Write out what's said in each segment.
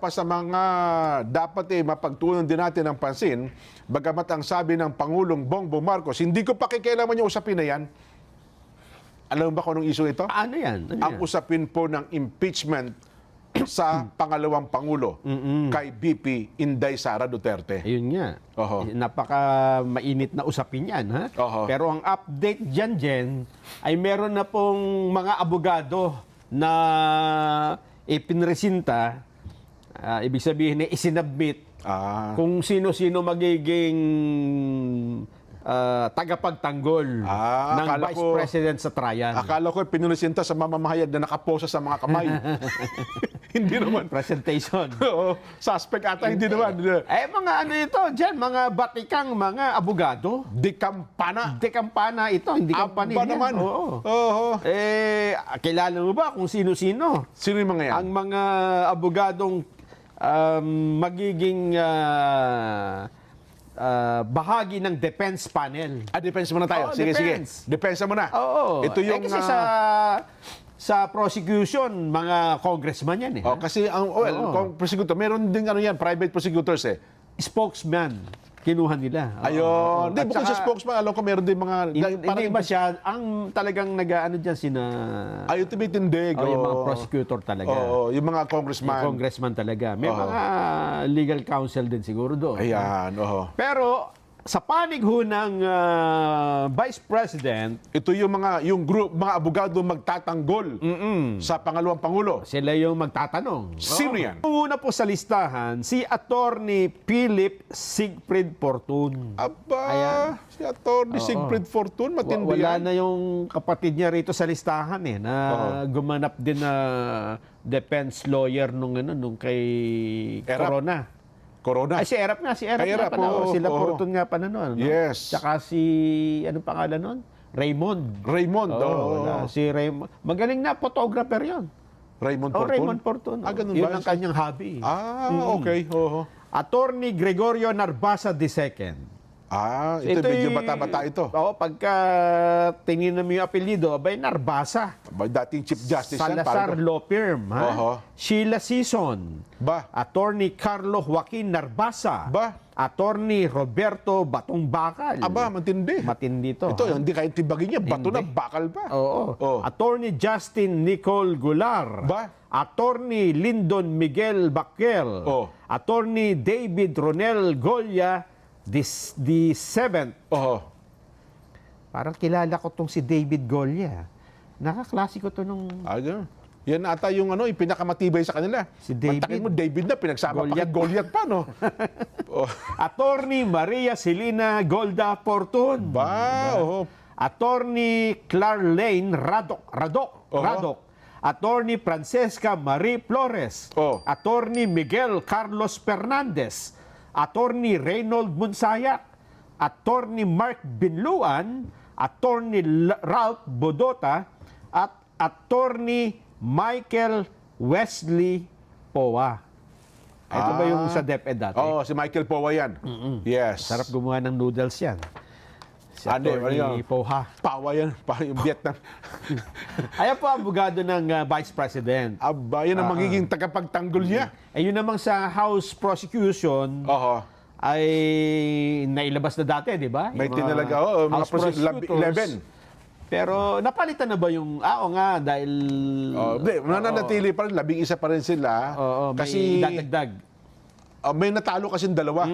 pa sa mga dapat mapagtuunan din natin ng pansin, bagamat ang sabi ng Pangulong Bongbong Marcos, hindi ko pakikialaman yung usapin na yan. Alam mo ba kung anong issue ito? Ano yan? Ang usapin po ng impeachment sa pangalawang Pangulo kay BP Inday Sara Duterte. Ayun nga. Oho. Napaka mainit na usapin yan. Ha? Oho. Pero ang update dyan, Jen, ay meron na pong mga abogado na ipinresinta, ibig sabihin na isinabmit kung sino-sino magiging tagapagtanggol ng Vice President sa trial. Akala ko pinulisinta sa mamamahayag na nakaposa sa mga kamay. Hindi naman. Presentation. Oo. Suspect ata, hindi naman. Mga ano ito, dyan, mga batikang mga abogado. Dekampana. Dekampana ito, hindi kampanya. Aba naman. Oo. Kilala mo ba kung sino-sino? Sino yung mga yan? Ang mga abogadong magiging bahagi ng defense panel. Defense muna tayo. Oo, Sige. defense. Defense muna. Oo. Ito yung... kasi sa prosecution, mga congressman yan eh. Kasi ang prosecutor, meron din private prosecutors eh. Spokesman, kinuha nila. Ayun. Hindi, bukod sa spokesman, alam ko meron din mga... Hindi ba siya, ang talagang nag-ano dyan sina... Ayun, tumitindig. Yung mga prosecutor talaga. Yung mga congressman. Yung congressman talaga. May mga legal counsel din siguro doon. Ayan, Pero sa panig ho ng Vice President, ito yung mga abogado magtatanggol sa pangalawang Pangulo. Sila yung magtatanong. Sino yan? Una po sa listahan, si Attorney Philip Siegfried Fortun. Aba, si Attorney Siegfried Fortun, matindi Wala yan. na yung kapatid niya rito sa listahan na gumanap din na defense lawyer nung kay Corona. Ay, si Erap nga nga pala. Sila Fortun nga pala noon. Yes. Tsaka si, anong pangalan noon? Raymond. Si Raymond. Magaling na, photographer yon. Raymond Fortun? Raymond Fortun. Ganun yun ba? ang kanyang hobby. Okay. Attorney Gregorio Narbasa II. Ito medyo bata-bata ito. Pagka tingin mo yung apelyido, Narbasa. Dating Chief Justice Salazar Law Firm. Sheila Sison. Attorney Carlo Joaquin Narbasa. Attorney Roberto Batong Bakal. Matindi. Matindi to. Ito, hindi kahit tibagin niya, bato na bakal pa. Attorney Justin Nicole Gular. Attorney Lyndon Miguel Baquel. Attorney David Ronel Golia. The seventh. Parang kilala ko tong si David Golia. Nakaklase ko to nung... Yan ata yung yung pinakamatibay sa kanila. Si David. Mantakin mo, David na, pinagsama pa kay Goliath pa, no? Attorney Maria Celina Golda Fortun. Attorney Clarlane Radok. Attorney Francesca Marie Flores. Attorney Miguel Carlos Fernandez. Attorney Reynold Munsayak, Attorney Mark Binluan, Attorney Ralph Bodota, at Attorney Michael Wesley Powa. Ito ba yung sa DepEd dati? Si Michael Powa yan. Yes. Sarap gumawa ng noodles yan. Si Attorney Poha. Pawa yan. Yung Vietnam. Ayan po ang abogado ng Vice President. Yan ang magiging tagapagtanggol niya. Yun namang sa House Prosecution ay nailabas na dati, di ba? May tinalaga, mga prosecutors. 11. Pero napalitan na ba yung, dahil... nananatili pa rin, 11 pa rin sila. Kasi dadagdag. May natalo kasi dalawa.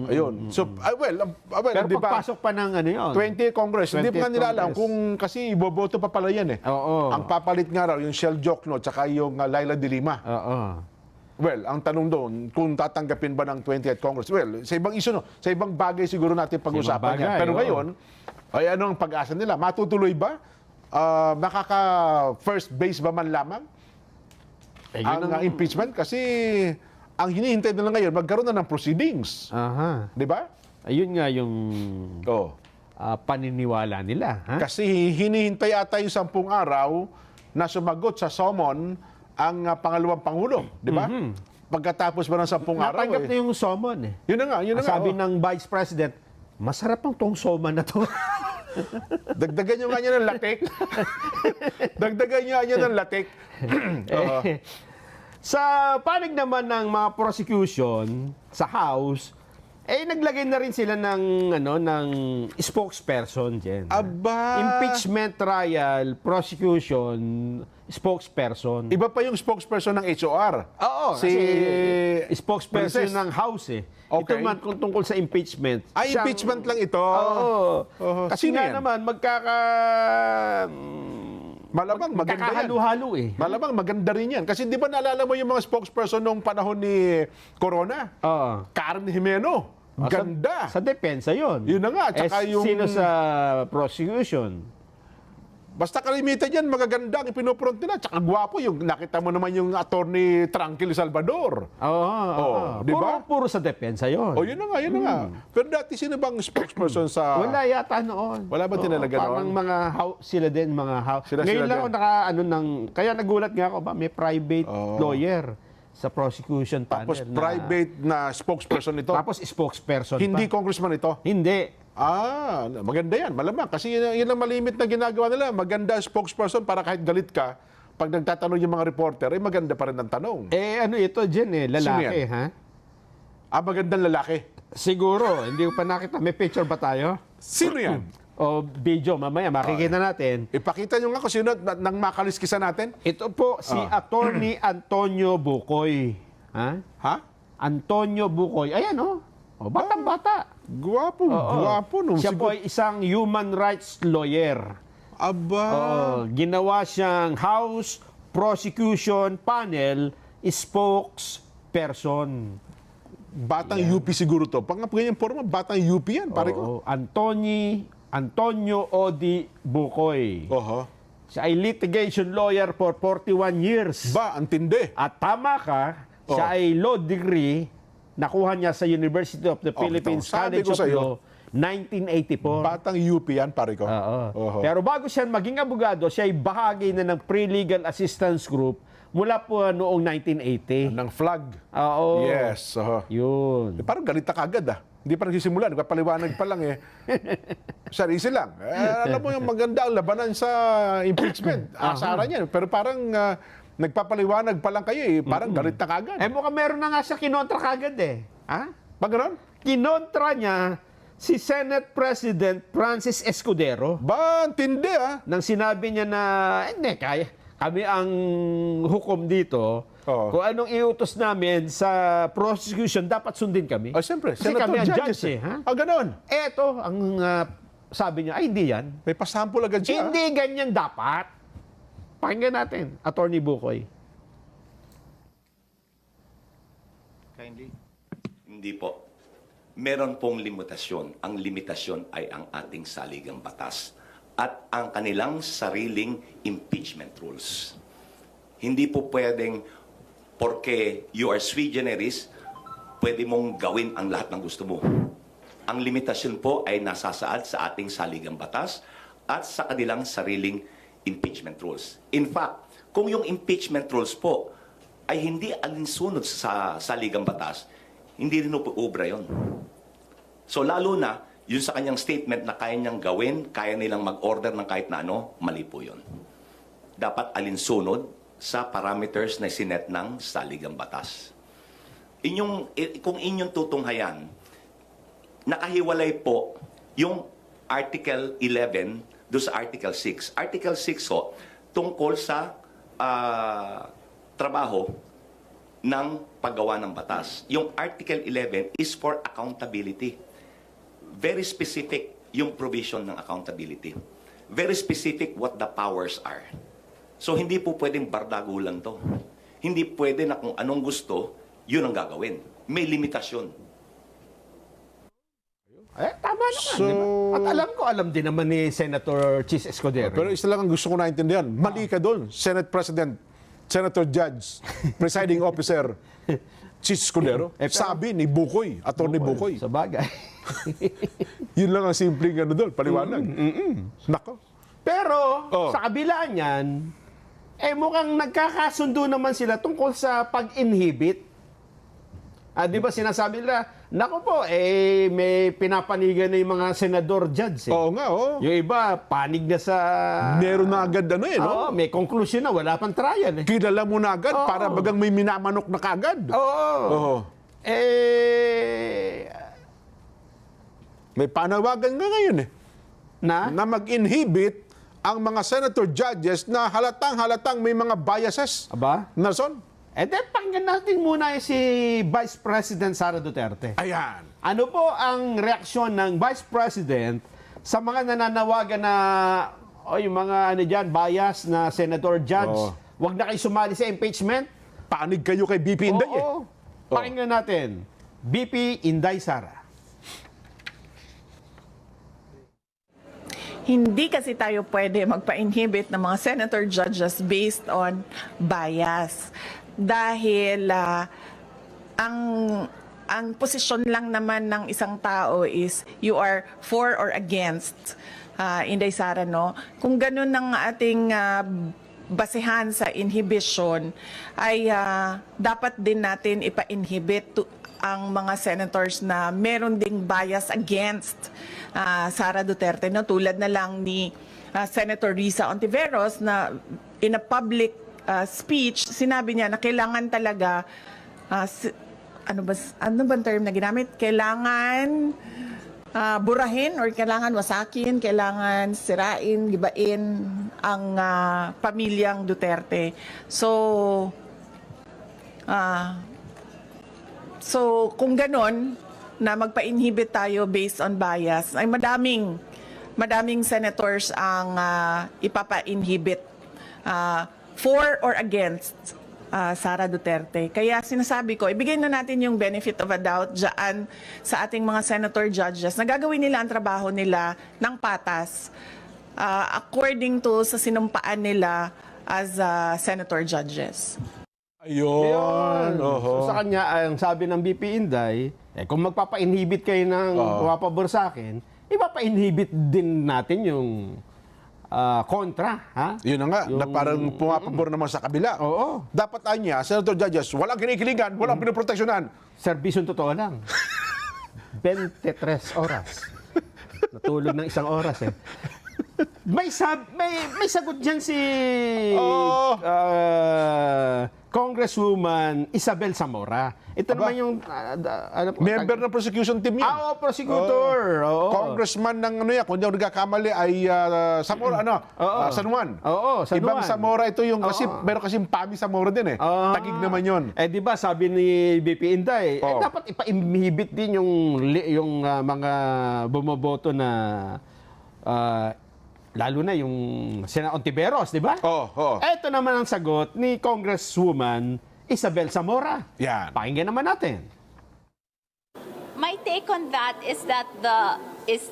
Ayun. So, pero pagpasok pa ng 20 Congress, hindi pa nila alam kung kasi iboboto pa pala yan eh. Ang papalit nga raw, yung Shell Jokno, tsaka yung Laila de Lima. Well, ang tanong doon, kung tatanggapin ba ng 20th Congress? Well, sa ibang issue, sa ibang bagay siguro natin pag-usapan yan. Pero ngayon, ano ang pag-asa nila? Matutuloy ba? Makaka-first base ba man lamang? Ang impeachment? Kasi ang hinihintay nila ngayon, magkaroon na ng proceedings. Di ba? Ayun nga yung paniniwala nila. Kasi hinihintay ata yung 10 araw na sumagot sa summon ang pangalawang Pangulo, di ba? Pagkatapos ba ng 10 araw? Natanggap na yung summon eh. Yun na nga. Sabi ng Vice President, masarap ang tong summon na to. Dagdagan nyo nga niya ng latik. Sa panig naman ng mga prosecution sa House, naglagay na rin sila ng spokesperson diyan. Aba! Impeachment trial, prosecution, spokesperson. Iba pa yung spokesperson ng HOR. Oo, si spokesperson Princess. ng House eh. Okay. Ito man kung tungkol sa impeachment. Impeachment lang ito. Oo. Kasi Sino nga yan? naman, Malamang maganda yan. magkakahalo-halo eh. Malamang maganda rin yan. Kasi di ba naalala mo yung mga spokesperson nung panahon ni Corona? Oo. Karen Jimeno. Ganda. Sa depensa yon. Yun na nga. Tsaka yung... Sino sa prosecution? Basta kalimitan yan, magaganda ang ipinopront nila. Tsaka gwapo yung nakita mo naman yung attorney Tranquil Salvador. Oo. Di ba? Puro sa depensa yon. Yun na nga, yun na nga. Pero dati sino bang spokesperson sa... Wala yata noon. Wala ba tinalaga noon? Parang mga sila din, mga house. Sila Ngayon lang din. ako kaya nagulat nga ako may private lawyer sa prosecution panel. Tapos private na spokesperson ito. Tapos spokesperson Hindi pa. congressman ito. Hindi. Maganda yan. Malamang. Kasi yun ang malimit na ginagawa nila. Maganda spokesperson para kahit galit ka, pag nagtatanong yung mga reporter, maganda pa rin ang tanong. Ito Jen lalaki, Sino ha? Magandang lalaki. Siguro, hindi ko pa nakita. May picture ba tayo? Sino yan? O video, mamaya makikita natin. Ipakita nyo nga kung sino nang makaliskisan natin. Ito po si Attorney Antonio Bukoy. Ha? Antonio Bukoy. Ayan, batang-bata. Gwapo, gwapo. No? Siya po ay isang human rights lawyer. Aba. Ginawa siyang House Prosecution Panel spokesperson. Batang UP siguro to. Pag ganyan forma, batang UP yan. Pare ko. Antonio Odi Bukoy. Siya ay litigation lawyer for 41 years. Ang tindi. At tama ka, siya ay law degree, nakuha niya sa University of the Philippines sabi College ko of sa'yo, Law, 1984. Batang UP yan, pare ko. Pero bago siya maging abogado, siya ay bahagi na ng pre-legal assistance group mula po noong 1980. Ng flag. Oo. Yes. Yun. Parang galit na kagad Hindi pa nagsisimula, nagpapaliwanag pa lang Sarisi lang. Alam mo yung maganda ang labanan sa impeachment. Asaran yan. Pero parang nagpapaliwanag pa lang kayo Parang galit na kagad. Mukhang meron na nga siya kinontra kagad Pag gano'n? Kinontra niya si Senate President Francis Escudero. Ang tindi Nang sinabi niya na, hindi, kami ang hukom dito. Kung anong iutos namin sa prosecution, dapat sundin kami. Siyempre. Kasi kami ang judge Gano'n. Eto, ang sabi niya, hindi yan. May pasample agad siya. Hindi ganyan dapat. Pakinggan natin, Attorney Bukoy. Kindly. Hindi po. Meron pong limitasyon. Ang limitasyon ay ang ating saligang batas at ang kanilang sariling impeachment rules. Hindi po pwedeng porque you are sui generis, pwede mong gawin ang lahat ng gusto mo. Ang limitasyon po ay nasasaad sa ating saligang batas at sa kanilang sariling impeachment rules. In fact, kung yung impeachment rules po ay hindi alinsunod sa saligang batas, hindi rin po obra yun. So lalo na, yun sa kanyang statement na kaya niyang gawin, kaya nilang mag-order ng kahit na ano, mali po yun. Dapat alinsunod sa parameters na sinet ng saligang batas. Kung inyong tutunghayan, nakahiwalay po yung Article 11 do sa Article 6. Article 6 ho, tungkol sa trabaho ng paggawa ng batas. Yung Article 11 is for accountability. Very specific yung provision ng accountability. Very specific what the powers are. So, hindi po pwedeng bardagulan to. Hindi pwede na kung anong gusto, yun ang gagawin. May limitasyon. Tama naman. At alam din naman ni Senator Chis Escudero. Pero isa lang ang gusto ko naintindihan. Mali ka doon, Senate President, Senator Judge, Presiding Officer, Chis Escudero. Sabi ni Bukoy, Attorney Bukoy. Sa bagay. Yun lang ang simpleng doon, paliwanag. Nako. Pero, sa kabila niyan, mukhang nagkakasundo naman sila tungkol sa pag-inhibit. Di ba sinasabi nila, naku po, may pinapanigan na yung mga senador judge. Oo nga, oo. Yung iba, panig na sa... Meron na agad no? Oo, may conclusion na, wala pang trial. Kilala mo na agad, para bagang may minamanok na kagad. Oo. May panawagan nga ngayon Na mag-inhibit ang mga senator judges na halatang may mga biases. Aba? Nelson? Pakinggan natin muna si Vice President Sara Duterte. Ayan. Ano po ang reaksyon ng Vice President sa mga nananawagan na yung mga bias na senator judge, wag na kayo sumali sa impeachment? Panig kayo kay BP Inday Pakinggan natin. BP Inday Sara. Hindi kasi tayo pwede magpa-inhibit ng mga senator judges based on bias. Dahil ang posisyon lang naman ng isang tao is you are for or against. Inday Sara, no? Kung ganun ang ating basehan sa inhibition, ay dapat din natin ipa-inhibit ang mga senators na meron ding bias against Sara Duterte, no? Tulad na lang ni Senator Risa Ontiveros na in a public speech, sinabi niya na kailangan talaga, ano ba term na ginamit? Kailangan burahin or kailangan wasakin, kailangan sirain, gibain ang pamilyang Duterte. So kung ganon, na magpa-inhibit tayo based on bias, ay madaming senators ang ipapa-inhibit for or against Sara Duterte. Kaya sinasabi ko, ibigay na natin yung benefit of a doubt dyan sa ating mga senator judges na gagawin nila ang trabaho nila ng patas according to sa sinumpaan nila as senator judges. Ayun. So, sa kanya, ang sabi ng BP Inday, kung magpapa-inhibit kayo ng pumapabor sa akin, ipapa-inhibit din natin yung kontra. Ha? Yun na nga, na parang pumapabor naman sa kabila. Oo. Dapat anya, senator judges, walang kinikilingan, walang pinoproteksyonan. Serbisyong totoo lang. 23 oras. Natulog ng 1 oras May sagot dyan si Congresswoman Isabel Zamora. Ito naman yung member ng prosecution team yan. Prosecutor. Congressman ng kung hindi ako nagkakamali ay Zamora, San Juan. San Ibang Juan. Zamora ito yung kasi meron kasing Pami Zamora din Tagig naman yun. Di ba sabi ni BP Inday, dapat ipa-inhibit din yung mga bumoboto na lalo na yung Senator Ontiveros, di ba? Ito naman ang sagot ni Congresswoman Isabel Zamora. Yan. Pakinggan naman natin. My take on that is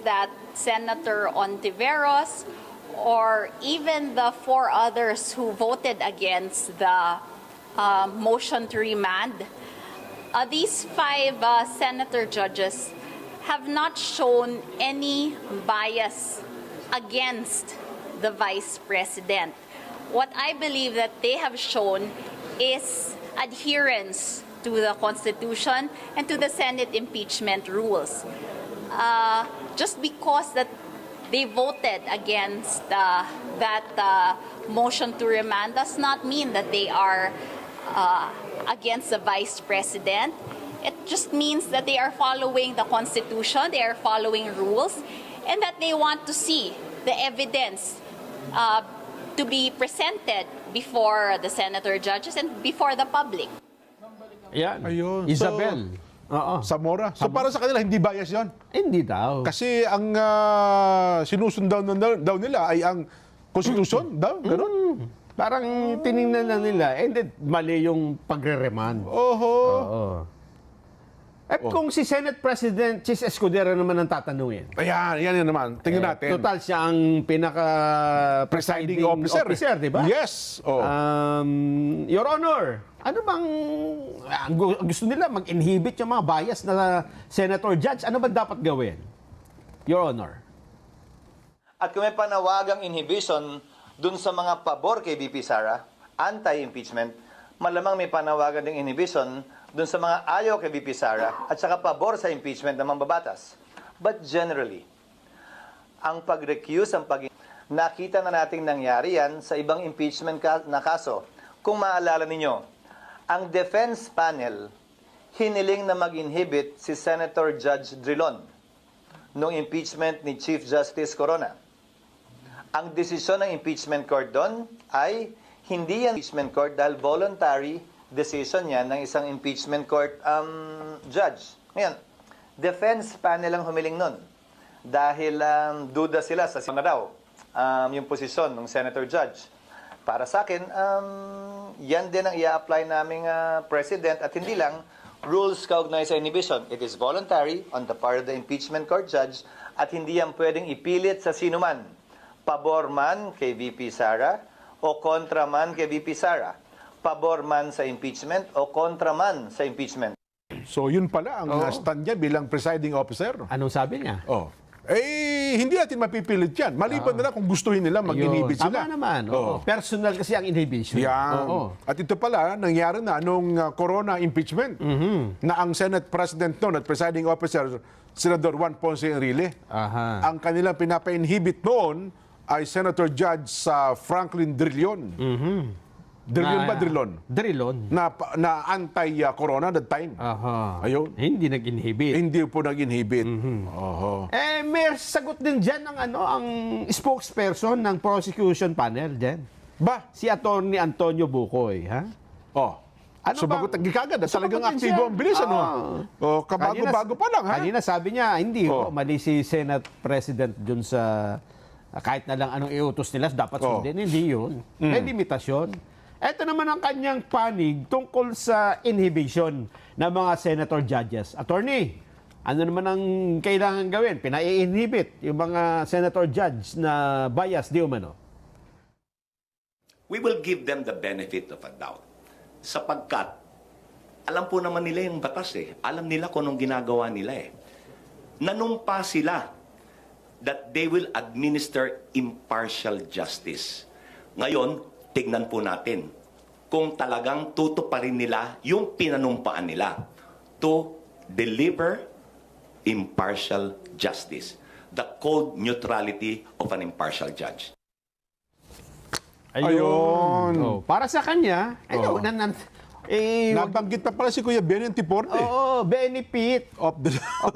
that Senator Ontiveros or even the 4 others who voted against the motion to remand, these 5 senator judges have not shown any bias against the Vice President. What I believe that they have shown is adherence to the Constitution and to the Senate impeachment rules. Just because that they voted against that motion to remand does not mean that they are against the Vice President. It just means that they are following the Constitution, they are following rules, and that they want to see the evidence to be presented before the senator judges and before the public. Yan. Ayun. Isabel. Zamora. So para sa kanila, hindi bias yon? Hindi daw. Kasi ang sinusundan daw nila ay ang konstitusyon daw, gano'n? Parang tiningnan na nila, mali yung pagre-remand. Oo. Kung si Senate President Chis Escudero naman ang tatanungin. Ayan, yan naman. Tingnan natin. Total siya ang presiding officer, di ba? Yes. Your Honor, ano bang gusto nila mag-inhibit yung mga bias na senator judge? Ano ba dapat gawin? Your Honor. At kung may panawagang inhibition dun sa mga pabor kay VP Sara, anti-impeachment, malamang may panawagan ding inhibition dun sa mga ayaw kay VP Sara at saka pabor sa impeachment ng mambabatas. But generally, ang pag-recuse, nakita na nating nangyari yan sa ibang impeachment na kaso. Kung maalala ninyo, ang defense panel hiniling na mag-inhibit si Senator Judge Drilon noong impeachment ni Chief Justice Corona. Ang desisyon ng impeachment court doon ay hindi yan impeachment court dahil voluntary decision yan ng isang impeachment court judge. Ngayon, defense panel ang humiling nun dahil duda sila sa na daw yung posisyon ng Senator Judge. Para sa akin, yan din ang i-apply naming president at hindi lang rules kaugnay sa inhibition. It is voluntary on the part of the impeachment court judge at hindi yan pwedeng ipilit sa sino man. Pabor man kay VP Sara o kontra man kay VP Sara. Pabor man sa impeachment o kontra man sa impeachment. So yun pala ang stand niya bilang presiding officer. Anong sabi niya? Hindi natin mapipilit yan. Maliban na kung gustuhin nila, mag-inhibit sila. Tama naman. Personal kasi ang inhibition. Yan. At ito pala, nangyari na nung corona impeachment na ang Senate President noon at presiding officer, Senador Juan Ponce Enrile. Ang kanilang pinapa-inhibit noon ay Senator Judge Franklin Drilon. Drilon ba Drilon? Drilon. Na anti-corona that time. Ayun. Hindi nag-inhibit. Hindi po nag-inhibit. May sagot din dyan ang spokesperson ng prosecution panel dyan. Ba? Si Attorney Antonio Bucoy. Ha? Sumagot ang gikagad. Talagang aktibo ang bilis. Kabago-bago pa lang. Kanina sabi niya, hindi. Mali si Senate President dun sa kahit na lang anong iutos nila, dapat sundin. Hindi yun. May limitasyon. Ito naman ang kanyang panig tungkol sa inhibition ng mga senator judges. Attorney, ano naman ang kailangan gawin? Pina-inhibit yung mga senator judge na bias di umano. We will give them the benefit of a doubt. Sapagkat, alam po naman nila yung batas eh. Alam nila kung anong ginagawa nila eh. Nanumpa sila that they will administer impartial justice. Ngayon, tignan po natin kung talagang tutuparin nila yung pinanumpaan nila to deliver impartial justice. The cold neutrality of an impartial judge. Ayun. Para sa kanya, nabanggit pa pala si Kuya Benny Antiporte. benefit of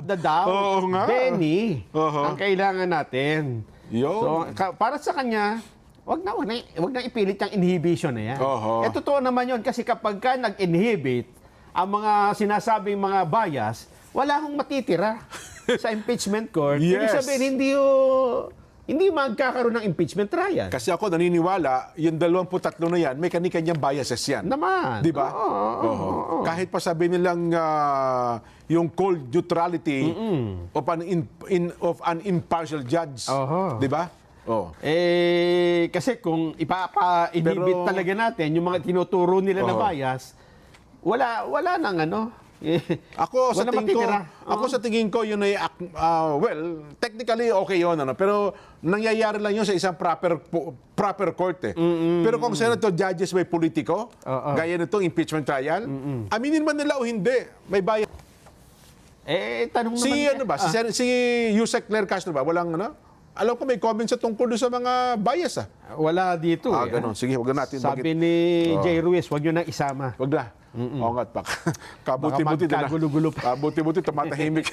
the doubt. Benny, ang kailangan natin. So, para sa kanya, wag na ipilit yung inhibition na yan. Totoo naman yun kasi kapag ka nag-inhibit ang mga sinasabing mga bias, wala akong matitira sa impeachment court. Ibig sabihin, hindi magkakaroon ng impeachment trial. Kasi ako naniniwala, yung 23 na yan, may kanya-kanyang biases yan. Naman. Di ba? Kahit pa sabi nilang yung cold neutrality of an impartial judge. Di ba? Kasi kung ipapa-inhibit talaga natin yung mga tinuturo nila na bias, wala nang Ako sa tingin ko yun ay technically okay yun pero nangyayari lang yun sa isang proper court Pero kung senator judges may politiko, gaya nitong impeachment trial, aminin man nila o hindi, may bias. Tanong naman si Yusek Claire Castro ba walang alam ko may comments sa tungkol sa mga bias Wala dito ganun. Sige, wag na natin. Sabi ni Jay Ruiz, wag nyo nang isama. Wag na. Oo nga, kabuti-buti din. Kagulo-gulo pa. Kabuti-buti, tumatahimik.